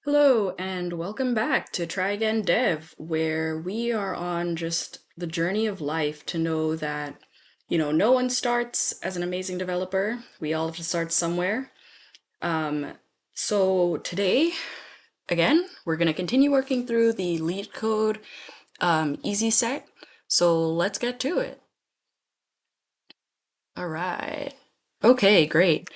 Hello, and welcome back to Try Again Dev, where we are on just the journey of life to know that, no one starts as an amazing developer. We all have to start somewhere. Um, so today, again, we're going to continue working through the lead code easy set. So let's get to it. All right. Okay, great.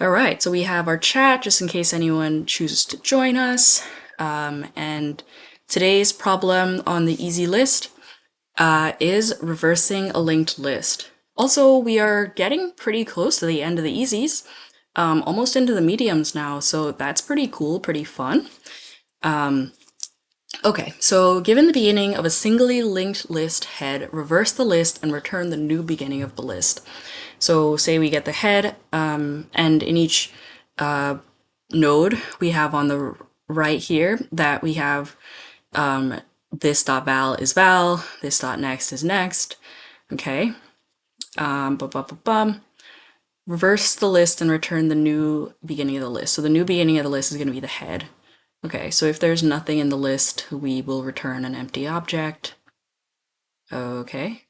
All right, so we have our chat just in case anyone chooses to join us. And today's problem on the easy list is reversing a linked list. Also, we are getting pretty close to the end of the easies, almost into the mediums now, so that's pretty cool, pretty fun. Okay, so given the beginning of a singly linked list head, reverse the list and return the new beginning of the list. So say we get the head, and in each node we have on the right here that we have this dot val is val, this dot next is next. Okay. Reverse the list and return the new beginning of the list. So the new beginning of the list is going to be the head. Okay, so if there's nothing in the list, we will return an empty object. Okay.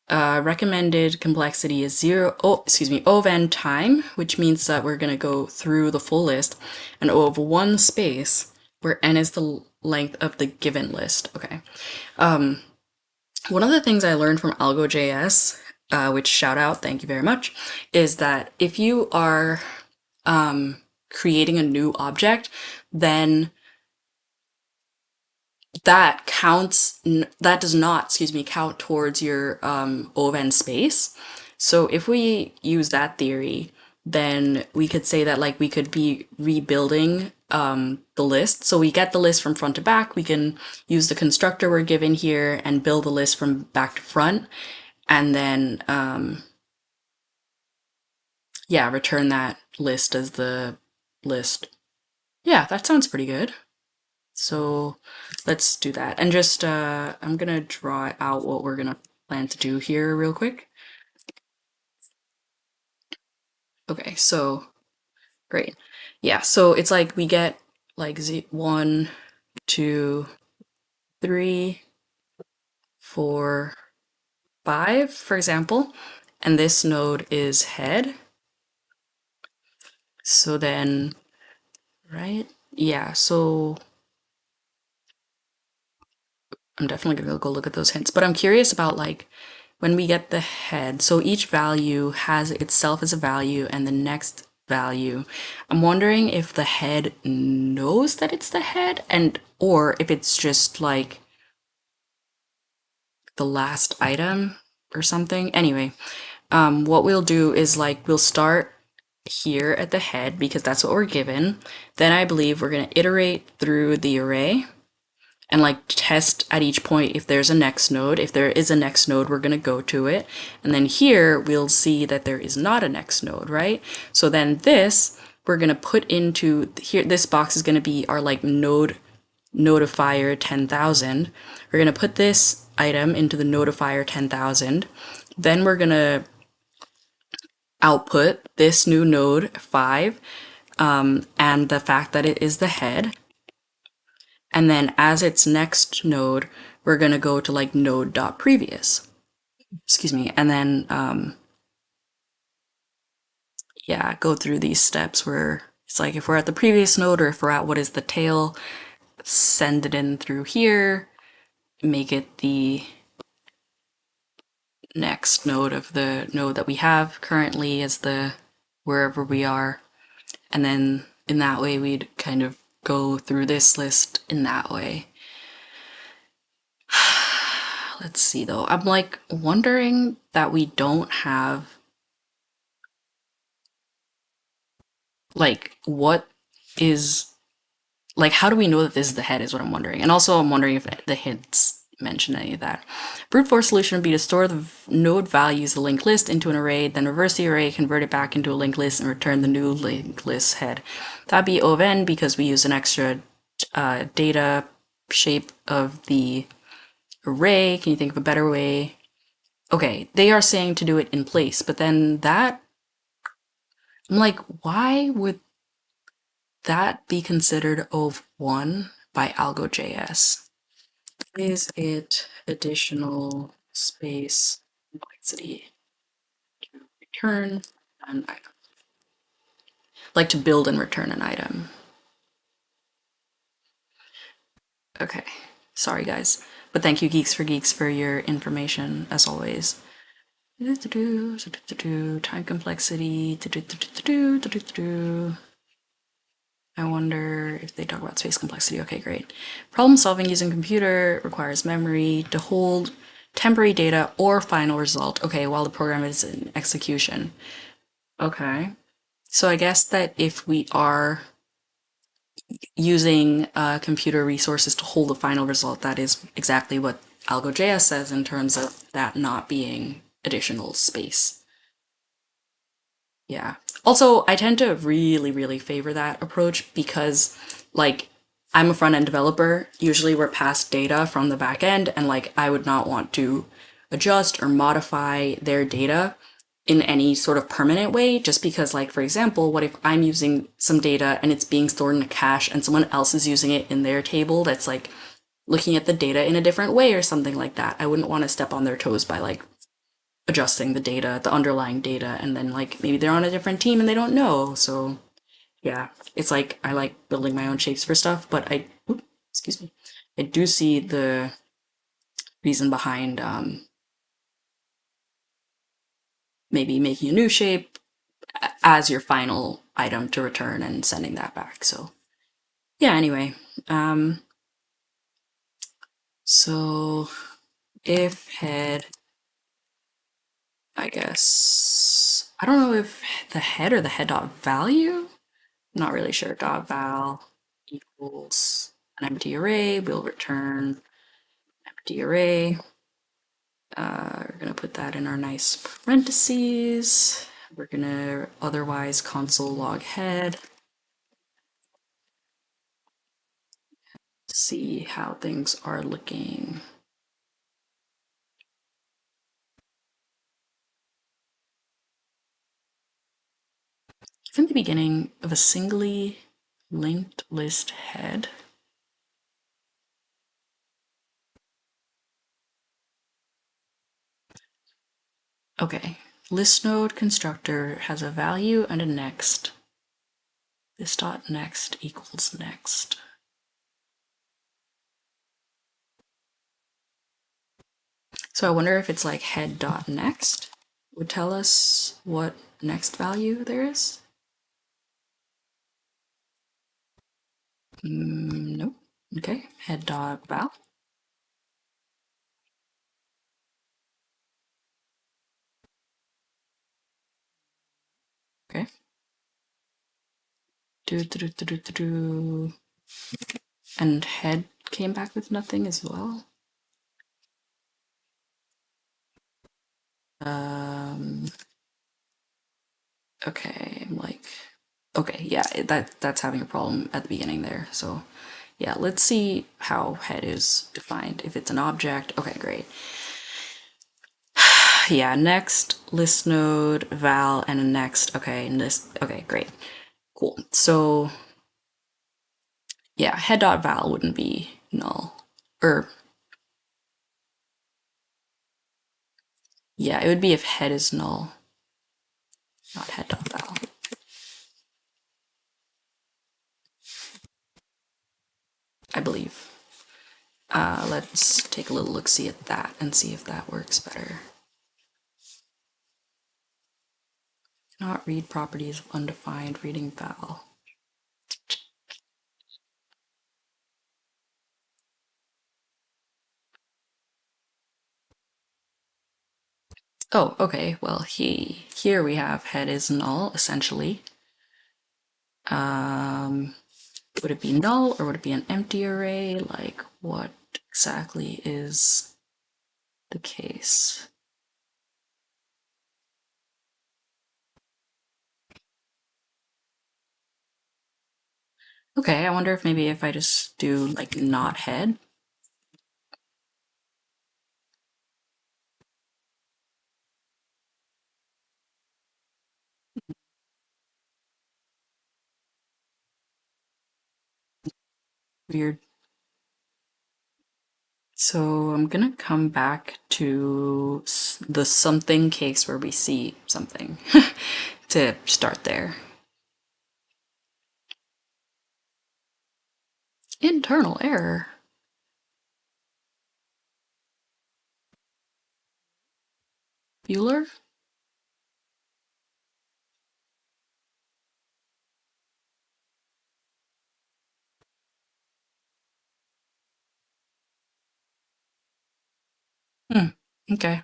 Recommended complexity is O of n time, which means that we're going to go through the full list, and O of one space, where n is the length of the given list. Okay. One of the things I learned from AlgoJS, which shout out, thank you very much, is that if you are creating a new object, then that does not, count towards your O of n space. So if we use that theory, then we could say that like we could be rebuilding the list. So we get the list from front to back. We can use the constructor we're given here and build the list from back to front, and then yeah, return that list as the list. Yeah, that sounds pretty good. So let's do that. And just, I'm gonna draw out what we're gonna plan to do here real quick. Okay, so great. Yeah, so it's like we get like 1, 2, 3, 4, 5, for example, and this node is head. So then, right? Yeah, so I'm definitely gonna go look at those hints, but I'm curious about like when we get the head. So each value has itself as a value and the next value. I'm wondering if the head knows that it's the head, and or if it's just like the last item or something. Anyway, what we'll do is like we'll start here at the head because that's what we're given. Then I believe we're going to iterate through the array and like test at each point if there's a next node. If there is a next node, we're going to go to it. And then here we'll see that there is not a next node, right? So then this, we're going to put into here, this box is going to be our like node notifier 10,000. We're going to put this item into the notifier 10,000. Then we're going to output this new node 5 and the fact that it is the head. And then as its next node, we're going to go to like node.previous. Excuse me. And then, yeah, go through these steps where it's like if we're at the previous node or if we're at what is the tail, send it in through here, make it the next node of the node that we have currently as the wherever we are. And then in that way, we'd kind of go through this list in that way. Let's see though. I'm like wondering that we don't have like what is like how do we know that this is the head is what I'm wondering. And also I'm wondering if the hints mention any of that. Brute force solution would be to store the node values the linked list into an array, then reverse the array, convert it back into a linked list, and return the new linked list head. That'd be O of n because we use an extra data shape of the array. Can you think of a better way? Okay, they are saying to do it in place, but then that, I'm like, why would that be considered ov1 by AlgoJS? Is it additional space complexity to return an item? Like to build and return an item. Okay, sorry guys. But thank you Geeks for Geeks for your information as always. Time complexity. I wonder if they talk about space complexity. Okay, great. Problem solving using computer requires memory to hold temporary data or final result. Okay, while the program is in execution. Okay. So I guess that if we are using computer resources to hold the final result, that is exactly what AlgoJS says in terms of that not being additional space. Yeah. Also, I tend to really, really favor that approach because, like, I'm a front end developer. Usually, we're passed data from the back end, and like, I would not want to adjust or modify their data in any sort of permanent way, just because, like, for example, what if I'm using some data and it's being stored in a cache and someone else is using it in their table that's like looking at the data in a different way or something like that? I wouldn't want to step on their toes by like adjusting the data, the underlying data, and then like maybe they're on a different team and they don't know. So yeah, it's like I like building my own shapes for stuff, but excuse me, I do see the reason behind maybe making a new shape as your final item to return and sending that back. So yeah, anyway, so if head, I guess I don't know if the head or the head dot value. I'm not really sure. Dot val equals an empty array. We'll return empty array. We're gonna put that in our nice parentheses. We're gonna otherwise console log head. See how things are looking. From the beginning of a singly linked list head. Okay, list node constructor has a value and a next. This dot next equals next. So I wonder if it's like head dot next would tell us what next value there is. Nope. Okay, head dot val. Okay. And head came back with nothing as well. Okay, I'm like, okay, yeah, that's having a problem at the beginning there. So yeah, let's see how head is defined. If it's an object, okay, great. Yeah, next list node val and a next. Okay, this. Okay, great, cool. So yeah, head dot val wouldn't be null, or yeah, it would be if head is null, not head dot val. I believe. Let's take a little look-see at that and see if that works better. Not read properties of undefined reading val. Oh, okay. Well, here we have head is null essentially. Would it be null or would it be an empty array? Like, what exactly is the case? Okay, I wonder if maybe if I just do like not head. Weird. So I'm gonna come back to the something case where we see something to start there. Internal error. Bueller? Hmm. Okay.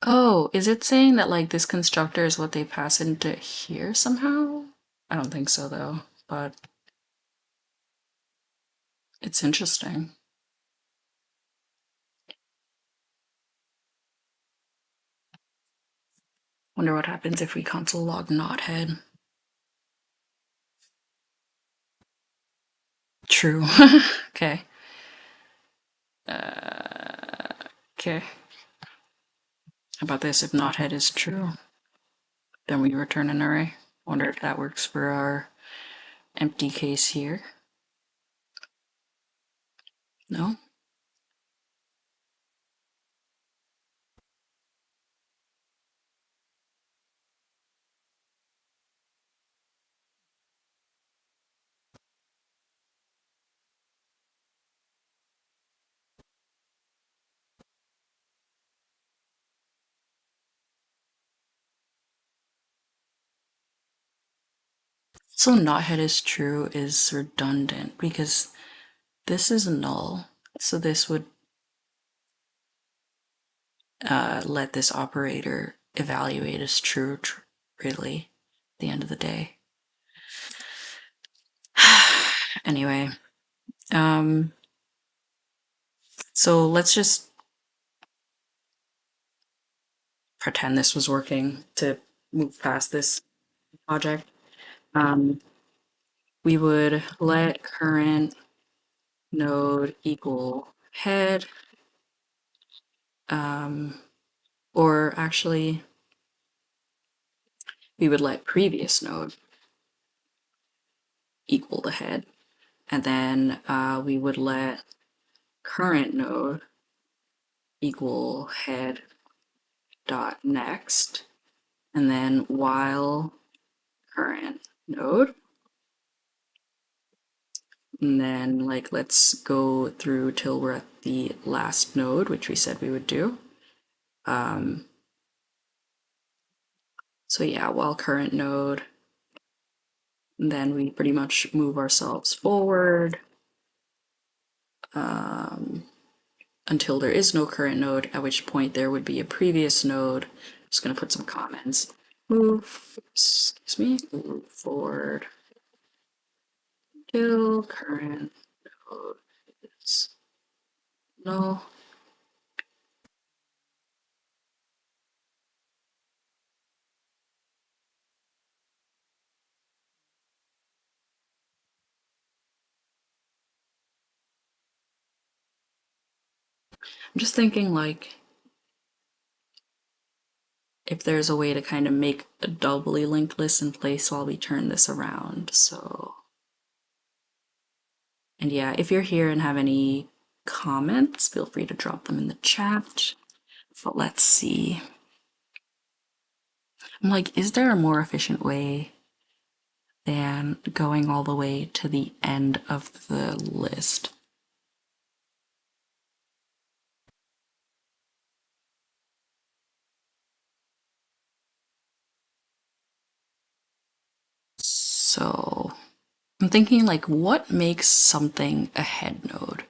Oh, is it saying that like this constructor is what they pass into here somehow? I don't think so though, but it's interesting. Wonder what happens if we console log knothead. True. Okay. Okay. How about this? If knothead is true, then we return an array. Wonder if that works for our empty case here. No? So knothead is true is redundant because this is null. So this would let this operator evaluate as true, really, at the end of the day. Anyway, so let's just pretend this was working to move past this project. We would let current node equal head, or actually, we would let previous node equal the head, and then we would let current node equal head dot next, and then while current node, and then like let's go through till we're at the last node, which we said we would do. So yeah, while current node, then we pretty much move ourselves forward until there is no current node, at which point there would be a previous node. I'm just gonna put some comments. Move, excuse me, move forward till current node is null. I'm just thinking like if there's a way to kind of make a doubly linked list in place while we turn this around. So, and yeah, if you're here and have any comments, feel free to drop them in the chat. But let's see. I'm like, is there a more efficient way than going all the way to the end of the list? So I'm thinking like, what makes something a head node?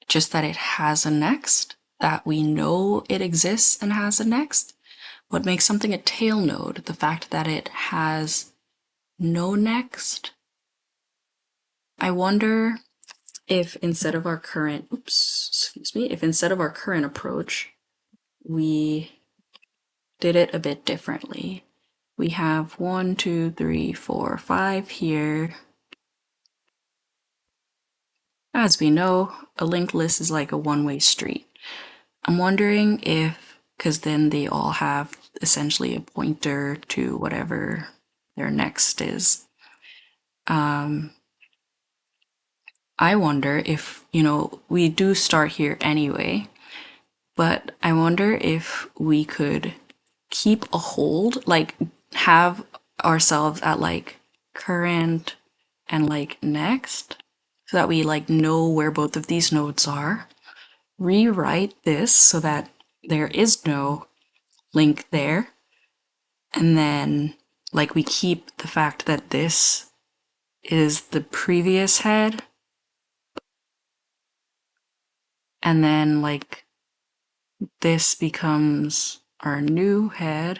Just that it has a next, that we know it exists and has a next? What makes something a tail node? The fact that it has no next? I wonder if instead of our current, if instead of our current approach, we did it a bit differently. we have 1, 2, 3, 4, 5 here. As we know, a linked list is like a one-way street. I'm wondering if, because then they all have essentially a pointer to whatever their next is. I wonder if, we do start here anyway, but I wonder if we could keep a hold, like have ourselves at like current and like next, so that we like know where both of these nodes are. Rewrite this so that there is no link there. And then like we keep the fact that this is the previous head. And then like this becomes our new head.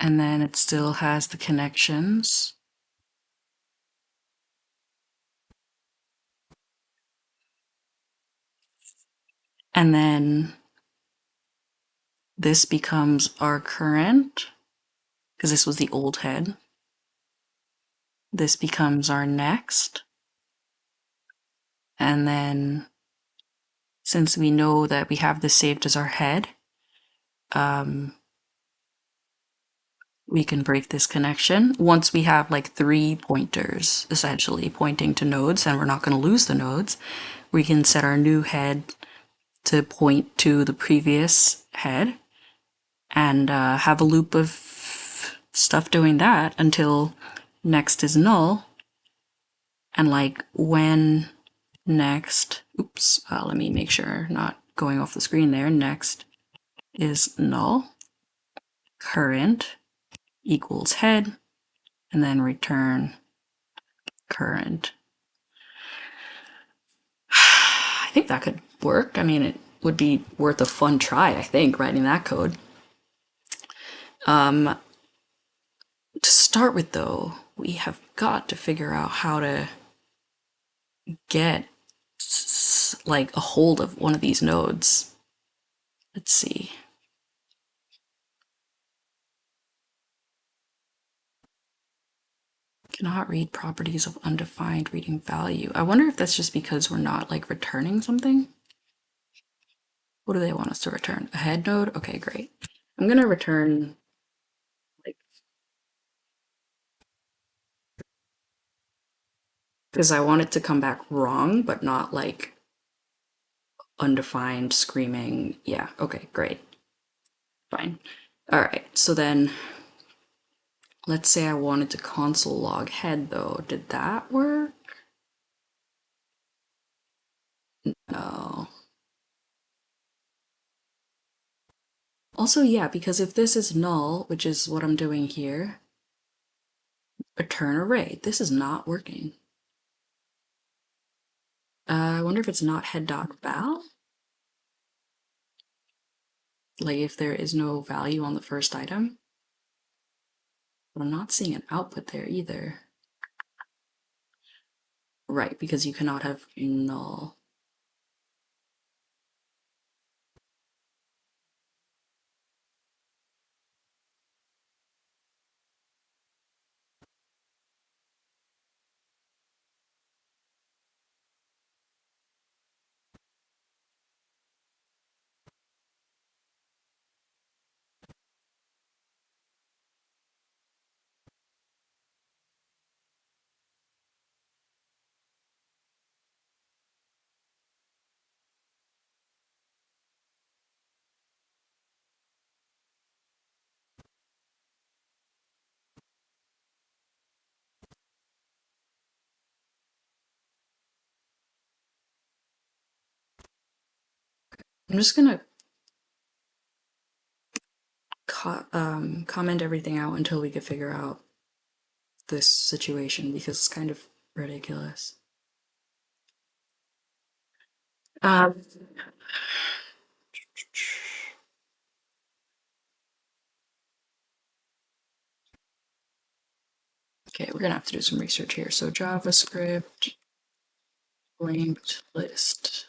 And then it still has the connections. And then this becomes our current, because this was the old head. This becomes our next. And then since we know that we have this saved as our head, we can break this connection. Once we have like 3 pointers essentially pointing to nodes, and we're not going to lose the nodes, we can set our new head to point to the previous head and have a loop of stuff doing that until next is null. And like when next, oops, let me make sure not going off the screen there. Next is null, current equals head, and then return current. I think that could work. I mean, it would be worth a fun try, I think, writing that code. To start with, though, we have got to figure out how to get like a hold of one of these nodes. Let's see. Cannot read properties of undefined reading value. I wonder if that's just because we're not like returning something. What do they want us to return? A head node? Okay, great. I'm gonna return like, because I want it to come back wrong, but not like undefined screaming. Yeah, okay, great. Fine. All right, so then let's say I wanted to console log head though. Did that work? No. Also, yeah, because if this is null, which is what I'm doing here, return array. This is not working. I wonder if it's not head.val? Like if there is no value on the first item? But I'm not seeing an output there either. Right, because you cannot have null. I'm just gonna comment everything out until we can figure out this situation because it's kind of ridiculous. Um, okay, we're gonna have to do some research here. So JavaScript linked list.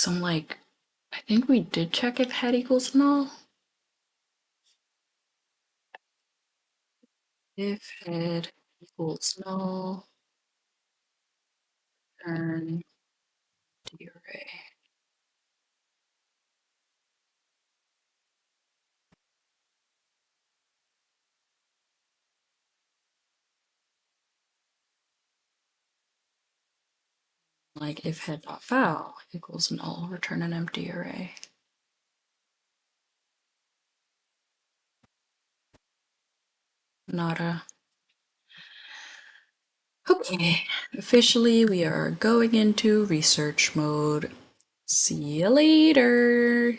So I'm like, I think we did check if head equals null. If head equals null, return the array. Like if head.val equals null, return an empty array. Nada. Okay, officially we are going into research mode. See you later.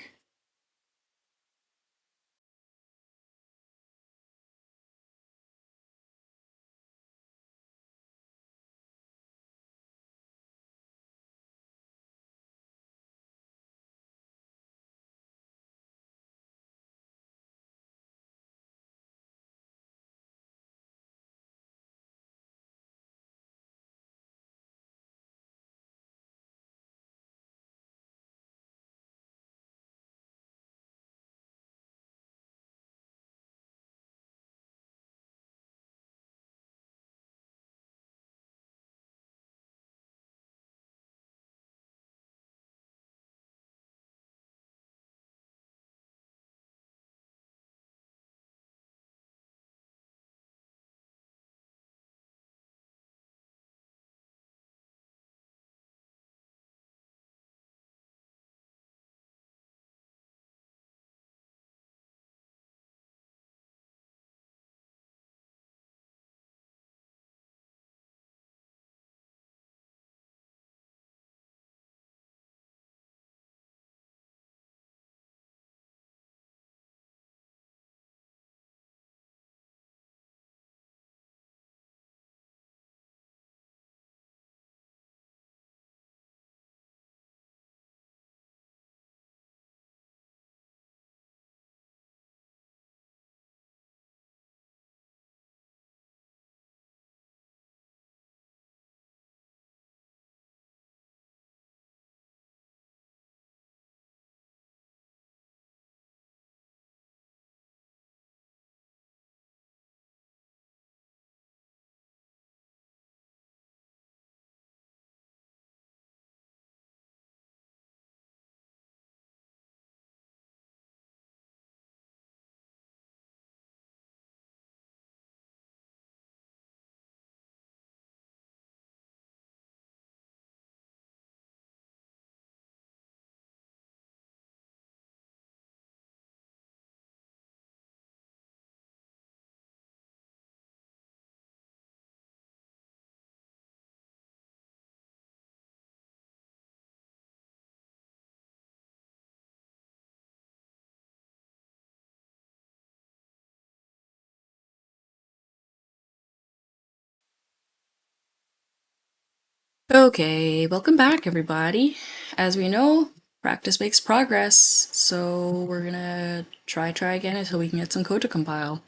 Okay, welcome back everybody. As we know, practice makes progress, so we're gonna try again until we can get some code to compile.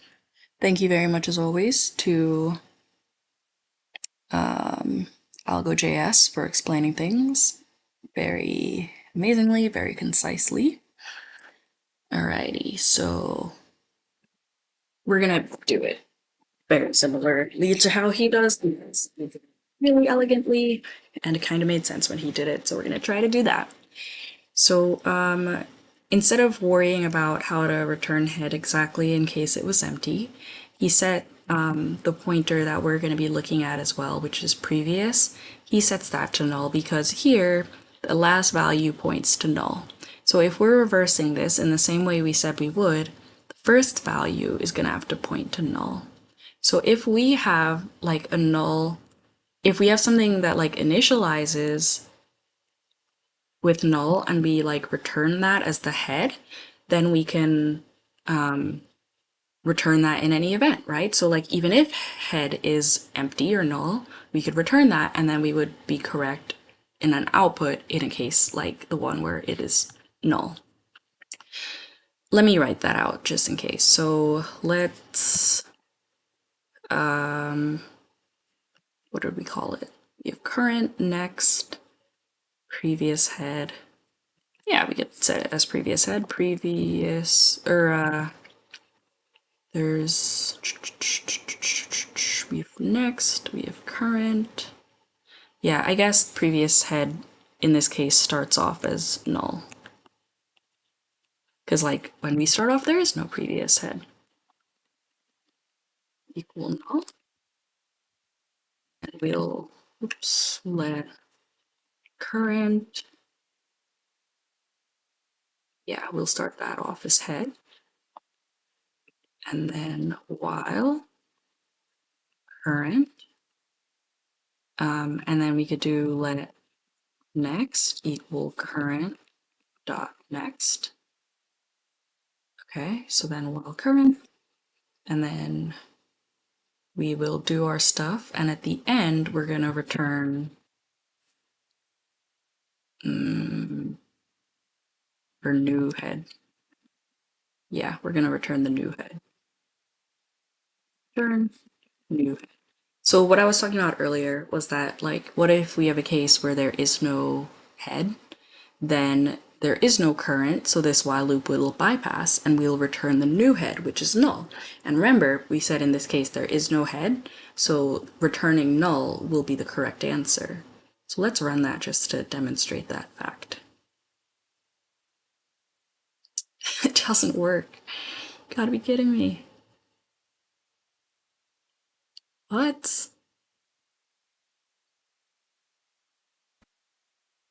Thank you very much as always to AlgoJS for explaining things very amazingly, very concisely. Alrighty, so we're gonna do it very similarly to how he does things really elegantly, and it kind of made sense when he did it, so we're gonna try to do that. So instead of worrying about how to return head exactly in case it was empty, he set the pointer that we're going to be looking at as well, which is previous. He sets that to null because here the last value points to null. So if we're reversing this in the same way we said we would, the first value is going to have to point to null. So if we have like a null, if we have something that like initializes with null and we like return that as the head, then we can return that in any event, right? So like even if head is empty or null, we could return that and then we would be correct in an output in a case like the one where it is null. Let me write that out just in case. So let's, what did we call it? We have current, next, previous head. Yeah, we could set it as previous head, previous, or there's, we have next, we have current. Yeah, I guess previous head in this case starts off as null. Because like when we start off, there is no previous head. Equal null. And we'll, oops, let current, yeah, we'll start that off as head. And then while current, and then we could do let next equal current dot next. Okay, so then while current, and then we will do our stuff, and at the end we're gonna return our new head. Yeah, we're gonna return the new head. Return new head. So what I was talking about earlier was that, like, what if we have a case where there is no head? Then there is no current, so this while loop will bypass and we'll return the new head, which is null. And remember, we said in this case there is no head, so returning null will be the correct answer. So let's run that just to demonstrate that fact. It doesn't work. You gotta be kidding me. What?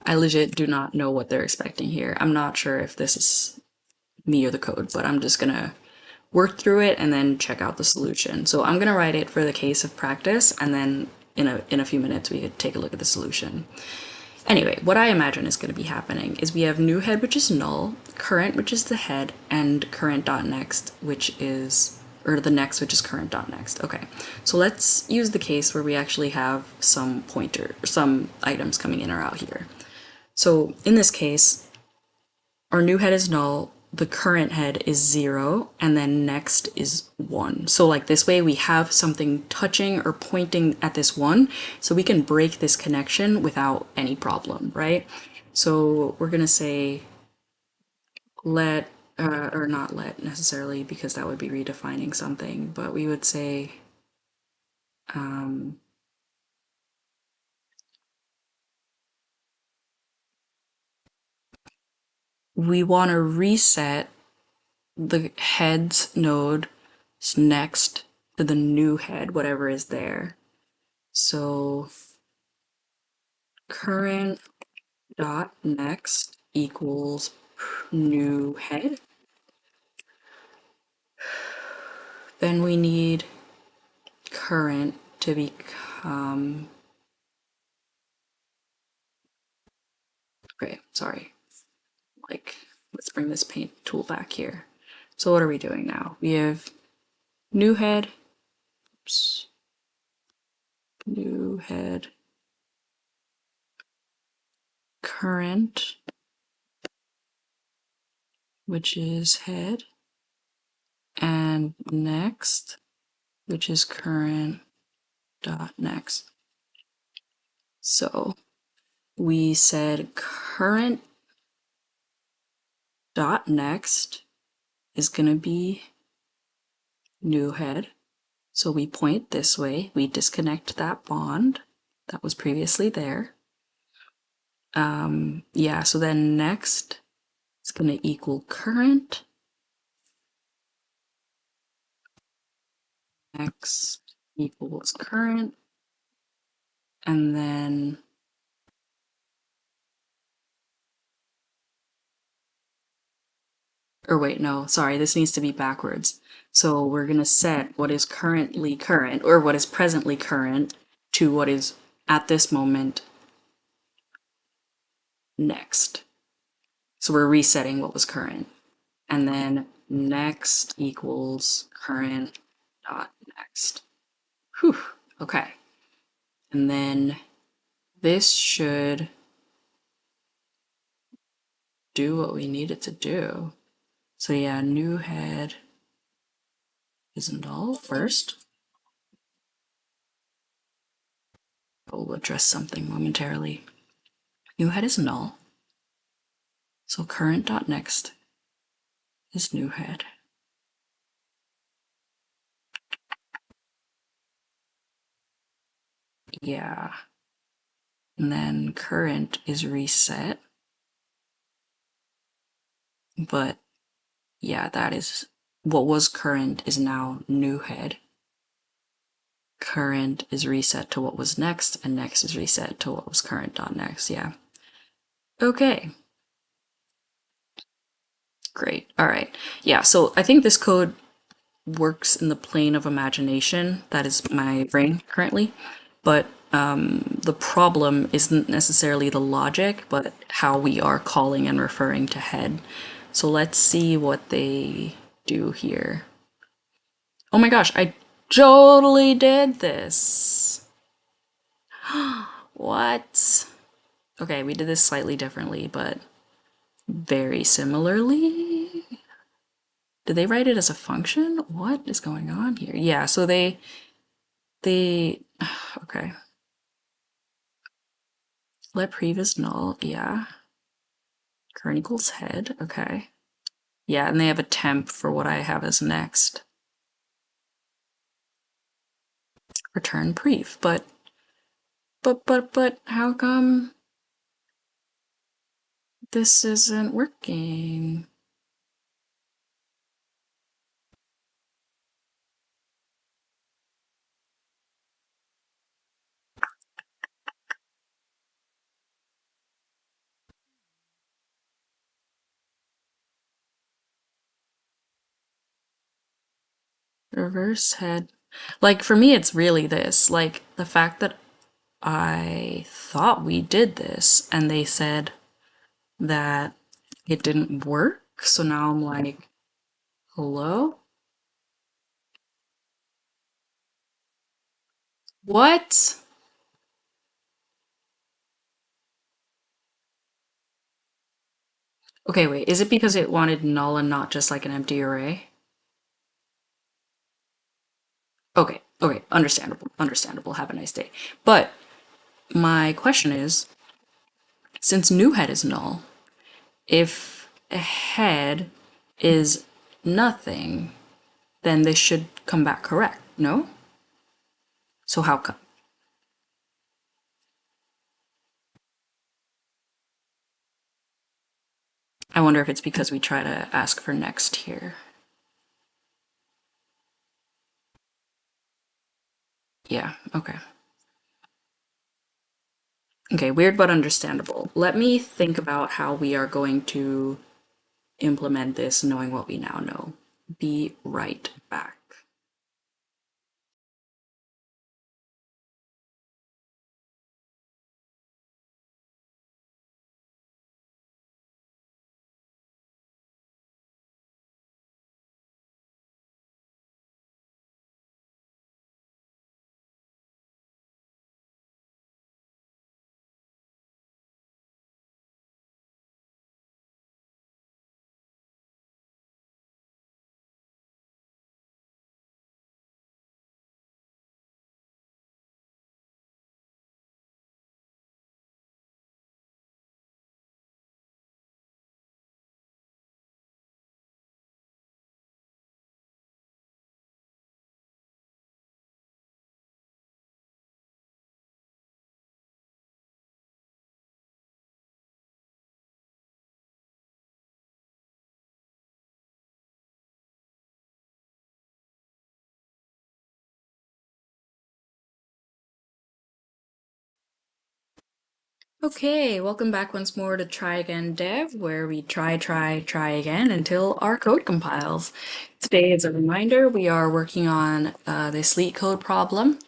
I legit do not know what they're expecting here. I'm not sure if this is me or the code, but I'm just gonna work through it and then check out the solution. So I'm gonna write it for the case of practice, and then in a few minutes we could take a look at the solution. Anyway, what I imagine is going to be happening is we have new head, which is null, current, which is the head, and current.next, which is, or the next, which is current.next. Okay, so let's use the case where we actually have some pointer, or some items coming in or out here. So in this case, our new head is null, the current head is 0, and then next is 1. So like this way we have something touching or pointing at this 1, so we can break this connection without any problem, right? So we're gonna say let, or not let necessarily, because that would be redefining something, but we would say we want to reset the heads node next to the new head, whatever is there. So current dot next equals new head. Then we need current to become, okay, sorry, like let's bring this paint tool back here. So what are we doing now? We have new head, oops, new head, current, which is head, and next, which is current dot next. So we said current dot next is going to be new head. So we point this way, we disconnect that bond that was previously there. Yeah, so then next is going to equal current. Next equals current. And then or wait, no, sorry, this needs to be backwards. So we're going to set what is currently current, or what is presently current, to what is at this moment next. So we're resetting what was current. And then next equals current dot next. Whew, okay. And then this should do what we need it to do. So yeah, new head is null first. We'll address something momentarily. New head is null. So current.next is new head. Yeah. And then current is reset. But yeah, that is what was current is now new head. Current is reset to what was next, and next is reset to what was current.next. Yeah. Okay. Great. All right. Yeah, so I think this code works in the plane of imagination. That is my brain currently. But the problem isn't necessarily the logic, but how we are calling and referring to head. So let's see what they do here. Oh my gosh, I totally did this. What? Okay, we did this slightly differently, but very similarly. Did they write it as a function? What is going on here? Yeah, so they okay. Let prev is null, yeah. Current equals head, okay. Yeah, and they have a temp for what I have as next. Return prev, but how come this isn't working? Reverse head. Like, for me, it's really this. Like, the fact that I thought we did this and they said that it didn't work. So now I'm like, hello? What? Okay, wait. Is it because it wanted null and not just like an empty array? Okay, okay. Understandable. Understandable. Have a nice day. But my question is, since new head is null, if a head is nothing, then this should come back correct, no? So how come? I wonder if it's because we try to ask for next here. Yeah, okay. Okay, weird but understandable. Let me think about how we are going to implement this knowing what we now know. Be right back. Okay, welcome back once more to Try Again Dev, where we try again until our code compiles. Today, as a reminder, we are working on this LeetCode problem,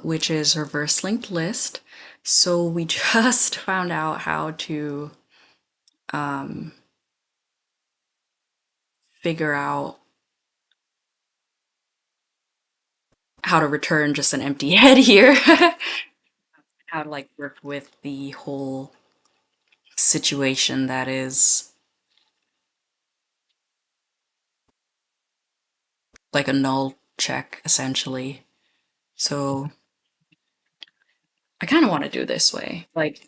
which is reverse linked list. So we just found out how to figure out how to return just an empty head here. How to like work with the whole situation that is like a null check essentially. So I kind of want to do this way. Like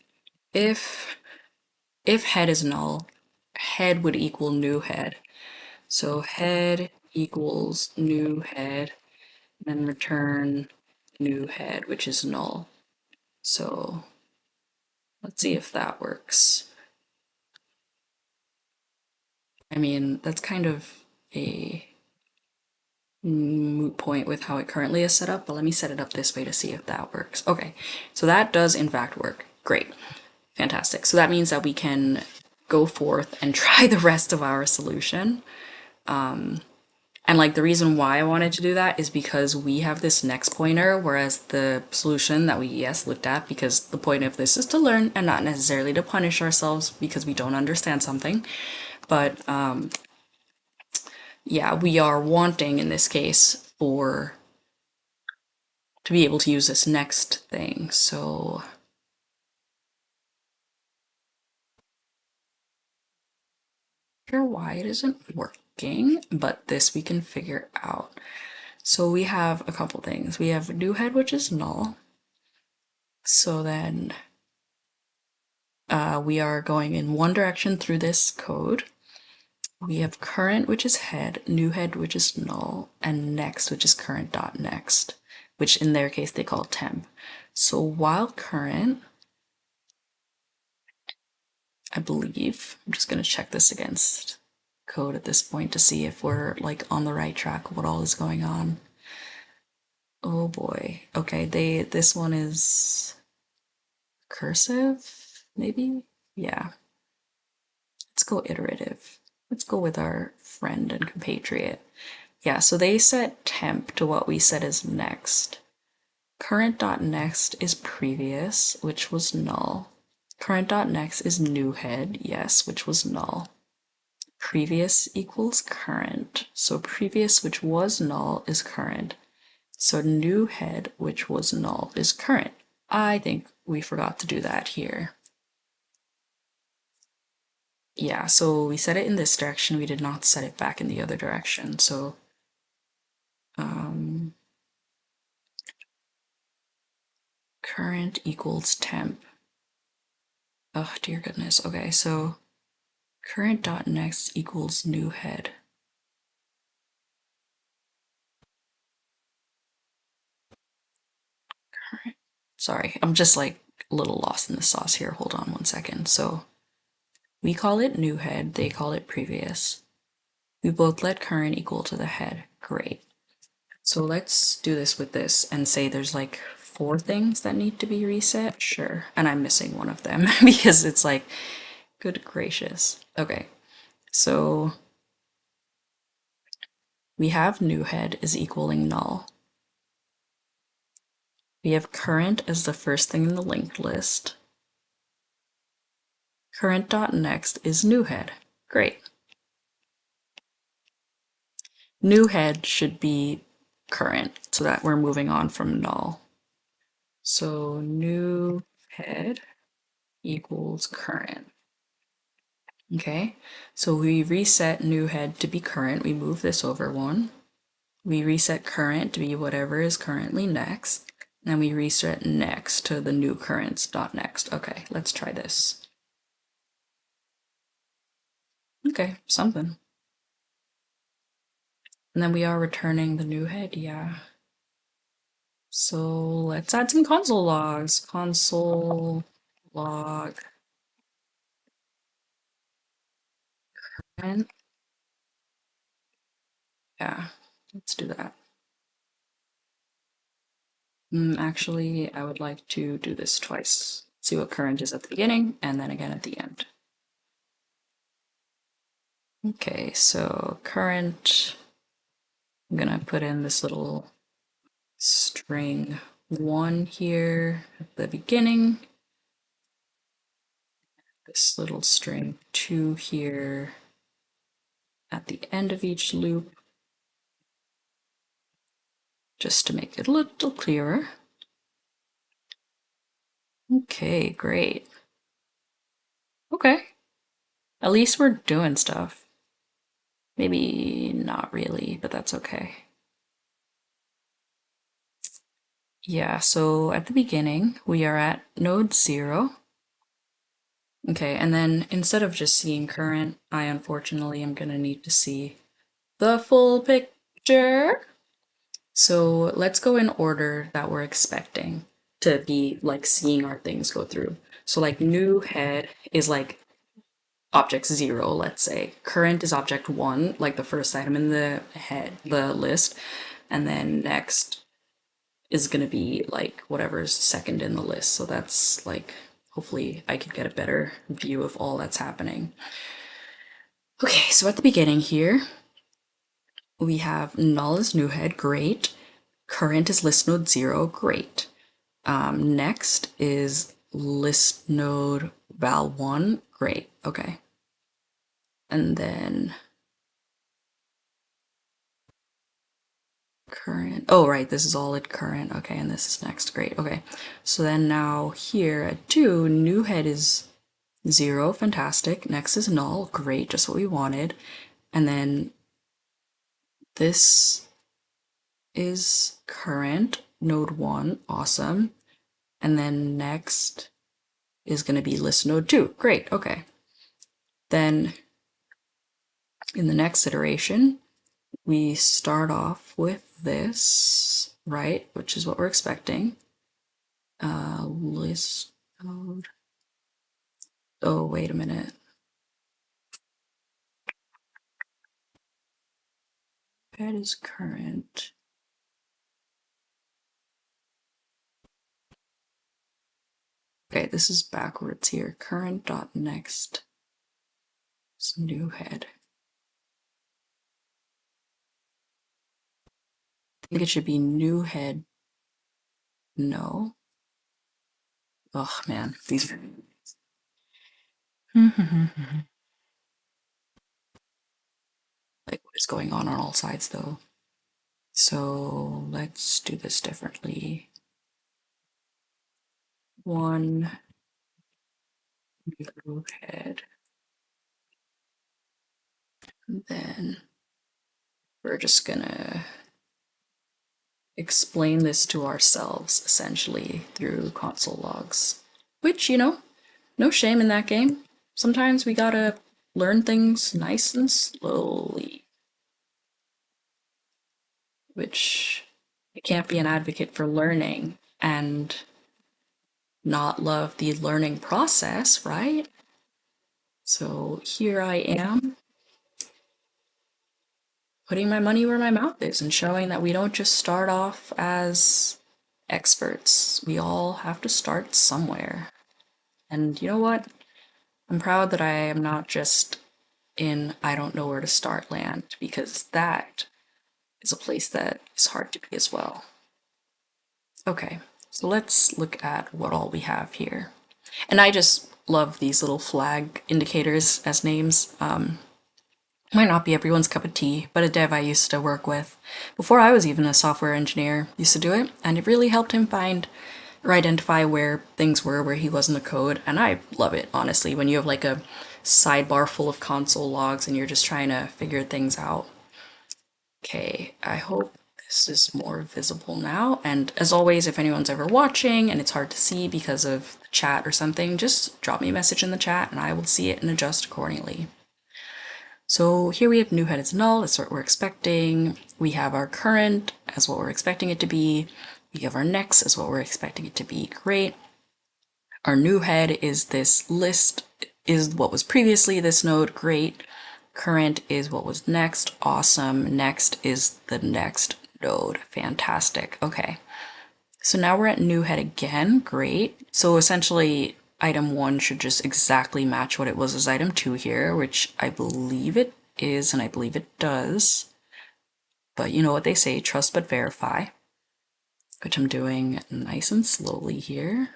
if if head is null, head would equal new head. So head equals new head, then return new head, which is null. So let's see if that works. I mean, that's kind of a moot point with how it currently is set up, but let me set it up this way to see if that works. Okay, so that does in fact work. Great, fantastic. So that means that we can go forth and try the rest of our solution. And like the reason why I wanted to do that is because we have this next pointer, whereas the solution that we looked at, because the point of this is to learn and not necessarily to punish ourselves because we don't understand something. But yeah, we are wanting in this case for to be able to use this next thing. So sure why it isn't working, but this we can figure out. So we have a couple things. We have new head, which is null. So then we are going in one direction through this code. We have current, which is head, new head, which is null, and next, which is current dot next, which in their case they call temp. So while current, I believe, I'm just going to check this against code at this point to see if we're like on the right track of what all is going on. Oh boy. Okay, this one is cursive, maybe? Yeah. Let's go iterative. Let's go with our friend and compatriot. Yeah, so they set temp to what we set as next. Current.next is previous, which was null. Current.next is new head, yes, which was null. Previous equals current. So previous, which was null, is current. So new head, which was null, is current. I think we forgot to do that here. Yeah, so we set it in this direction. We did not set it back in the other direction. So current equals temp. Oh, dear goodness. Okay, so current.next equals new head. Current. Sorry, I'm just like a little lost in the sauce here. Hold on one second. So we call it new head, they call it previous. We both let current equal to the head. Great. So let's do this with this and say there's like 4 things that need to be reset. Sure. And I'm missing one of them because it's like, good gracious. Okay. So we have new head is equaling null. We have current as the first thing in the linked list. Current.next is new head. Great. New head should be current so that we're moving on from null. So new head equals current. Okay, so we reset new head to be current. We move this over one. We reset current to be whatever is currently next. And we reset next to the new currents dot next. Okay, let's try this. Okay, something. And then we are returning the new head, yeah. So let's add some console logs. Console log current. Yeah, let's do that. Actually, I would like to do this twice. See what current is at the beginning and then again at the end. Okay, so current, I'm gonna put in this little string 1 here at the beginning, this little string 2 here at the end of each loop, just to make it a little clearer. Okay, great. Okay, at least we're doing stuff. Maybe not really, but that's okay. Yeah, so at the beginning, we are at node 0. Okay, and then instead of just seeing current, I unfortunately am gonna need to see the full picture. So let's go in order that we're expecting to be like seeing our things go through. So like new head is like object 0, let's say. Current is object 1, like the first item in the head, the list. And then next is going to be like whatever's second in the list. So that's like, hopefully I could get a better view of all that's happening. Okay, so at the beginning here, we have null is new head, great. Current is list node 0, great. Next is list node val1, great, okay. And then current, oh right, this is all at current, okay, and this is next, great, okay. So then now here at 2, new head is 0, fantastic. Next is null, great, just what we wanted. And then this is current, node 1, awesome. And then next is going to be list node 2, great, okay. Then in the next iteration, we start off with this, right, which is what we're expecting. List node. Oh, wait a minute. That is current. Okay, this is backwards here. Current dot next is new head. I think it should be new head. No. Oh man, these are. Like what is going on all sides though? So let's do this differently. One new head. And then we're just gonna explain this to ourselves essentially through console logs. Which, you know, no shame in that game. Sometimes we gotta learn things nice and slowly. Which I can't be an advocate for learning and not love the learning process, right? So here I am, putting my money where my mouth is and showing that we don't just start off as experts. We all have to start somewhere. And you know what? I'm proud that I am not just in I don't know where to start land, because that is a place that is hard to be as well. Okay, so let's look at what all we have here. And I just love these little flag indicators as names. Might not be everyone's cup of tea, but a dev I used to work with, before I was even a software engineer, used to do it, and it really helped him find or identify where things were, where he was in the code, and I love it, honestly, when you have like a sidebar full of console logs and you're just trying to figure things out. Okay, I hope this is more visible now, and as always, if anyone's ever watching and it's hard to see because of the chat or something, just drop me a message in the chat and I will see it and adjust accordingly. So here we have new head is null, that's what we're expecting. We have our current as what we're expecting it to be. We have our next as what we're expecting it to be, great. Our new head is this list, is what was previously this node, great. Current is what was next, awesome. Next is the next node, fantastic, okay. So now we're at new head again, great. So essentially item 1 should just exactly match what it was as item 2 here, which I believe it is, and I believe it does. But you know what they say, trust but verify, which I'm doing nice and slowly here.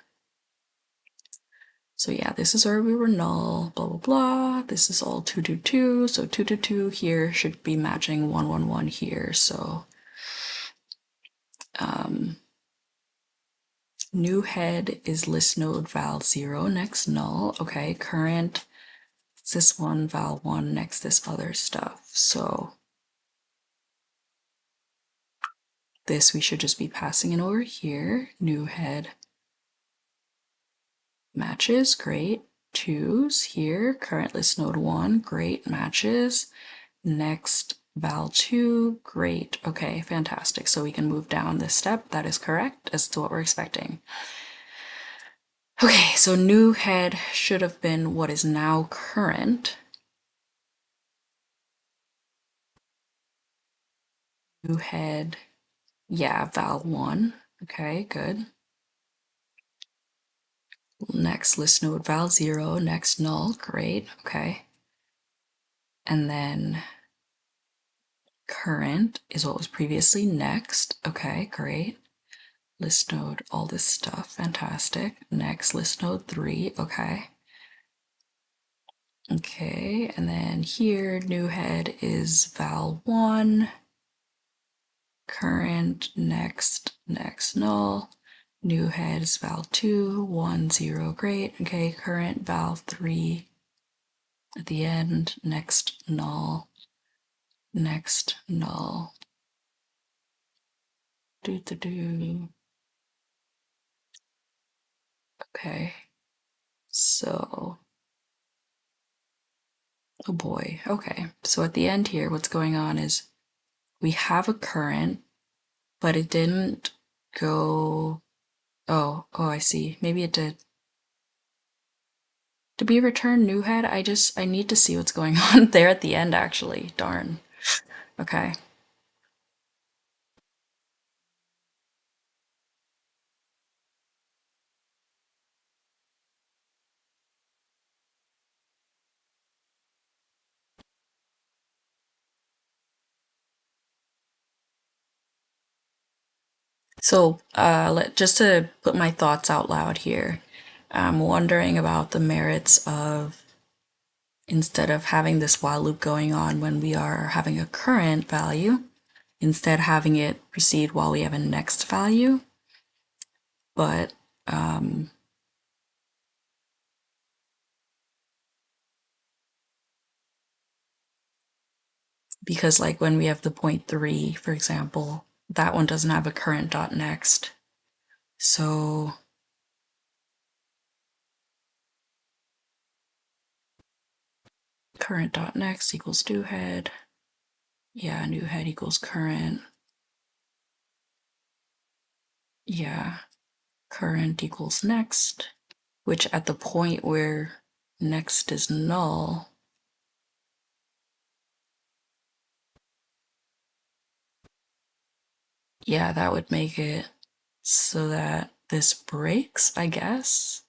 So yeah, this is where we were null, blah, blah, blah. This is all 222, so 222 here should be matching 111 here, so new head is list node val 0, next null. Okay, current is this one, val 1, next this other stuff. So this we should just be passing in over here. New head matches, great. 2's here. Current list node 1, great, matches. Next val 2, great. Okay, fantastic. So we can move down this step. That is correct as to what we're expecting. Okay, so new head should have been what is now current. New head, yeah, val 1. Okay, good. Next list node val 0, next null, great, okay. And then current is what was previously next, okay, great. List node, all this stuff, fantastic. Next list node 3, okay. Okay, and then here, new head is val 1, current, next, next null. New head is val 2, 1, 0, great. Okay, current val 3 at the end, next null, next null. Do. Okay, so, oh boy, okay. So at the end here, what's going on is we have a current, but it didn't go, oh, I see. Maybe it did. Did we return new head? I need to see what's going on there at the end, actually. Darn. Okay. So, just to put my thoughts out loud here, I'm wondering about the merits of instead of having this while loop going on when we are having a current value, instead having it proceed while we have a next value. But because like when we have the point 3, for example, that one doesn't have a current dot next. So current dot next equals new head. Yeah, new head equals current. Yeah, current equals next, which at the point where next is null, yeah, that would make it so that this breaks, I guess.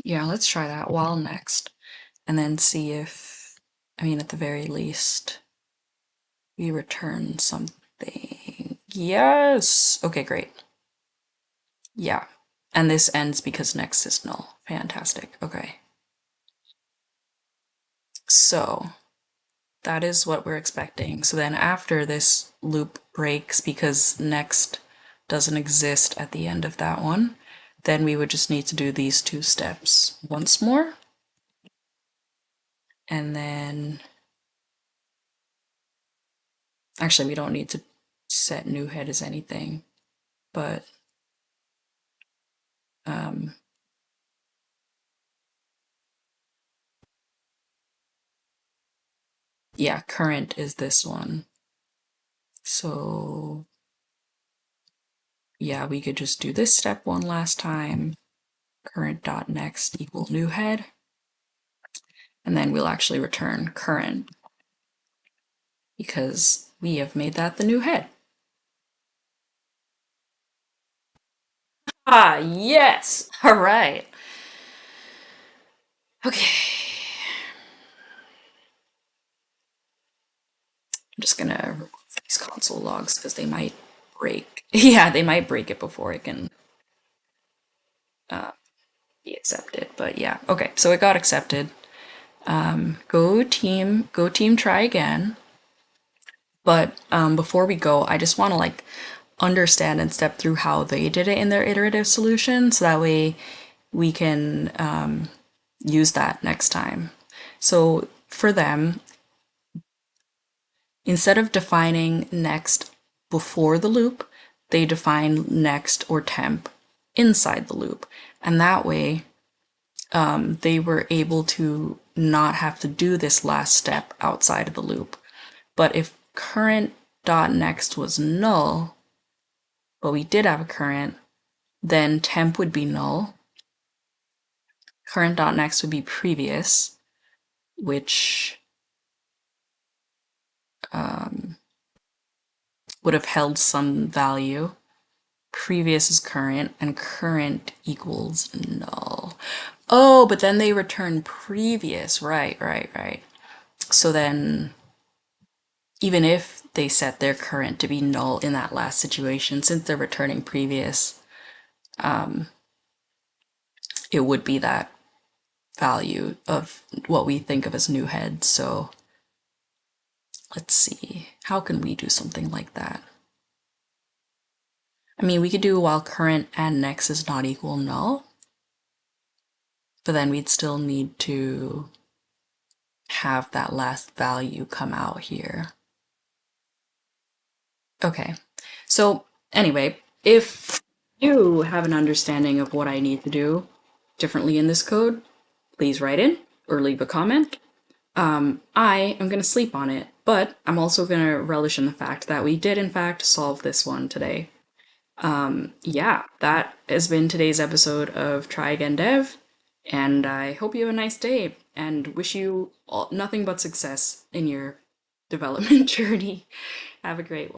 Yeah, let's try that while next, and then see if, I mean, at the very least, we return something. Yes! Okay, great. Yeah. And this ends because next is null. Fantastic. Okay. So that is what we're expecting. So then after this loop breaks because next doesn't exist at the end of that one, then we would just need to do these 2 steps once more. And then, actually we don't need to set new head as anything, but yeah, current is this one. So yeah, we could just do this step one last time. Current dot next equal new head. And then we'll actually return current because we have made that the new head. Ah, yes! All right. Okay. I'm just gonna remove these console logs because they might break. Yeah, they might break it before it can be accepted. But yeah, okay, so it got accepted. Go team, try again. But before we go, I just want to like understand and step through how they did it in their iterative solution, so that way we can use that next time. So for them, instead of defining next before the loop, they define next or temp inside the loop. And that way, they were able to not have to do this last step outside of the loop. But if current.next was null, but we did have a current, then temp would be null. Current.next would be previous, which would have held some value. Previous is current, and current equals null. Oh, but then they return previous. Right. So then, even if they set their current to be null in that last situation, since they're returning previous, it would be that value of what we think of as new head. So let's see, how can we do something like that? I mean, we could do while current and next is not equal null, but then we'd still need to have that last value come out here. Okay, so anyway, if you have an understanding of what I need to do differently in this code, please write in or leave a comment. I am going to sleep on it, but I'm also going to relish in the fact that we did in fact solve this one today. Yeah, that has been today's episode of Try Again Dev, and I hope you have a nice day and wish you nothing but success in your development journey. Have a great one.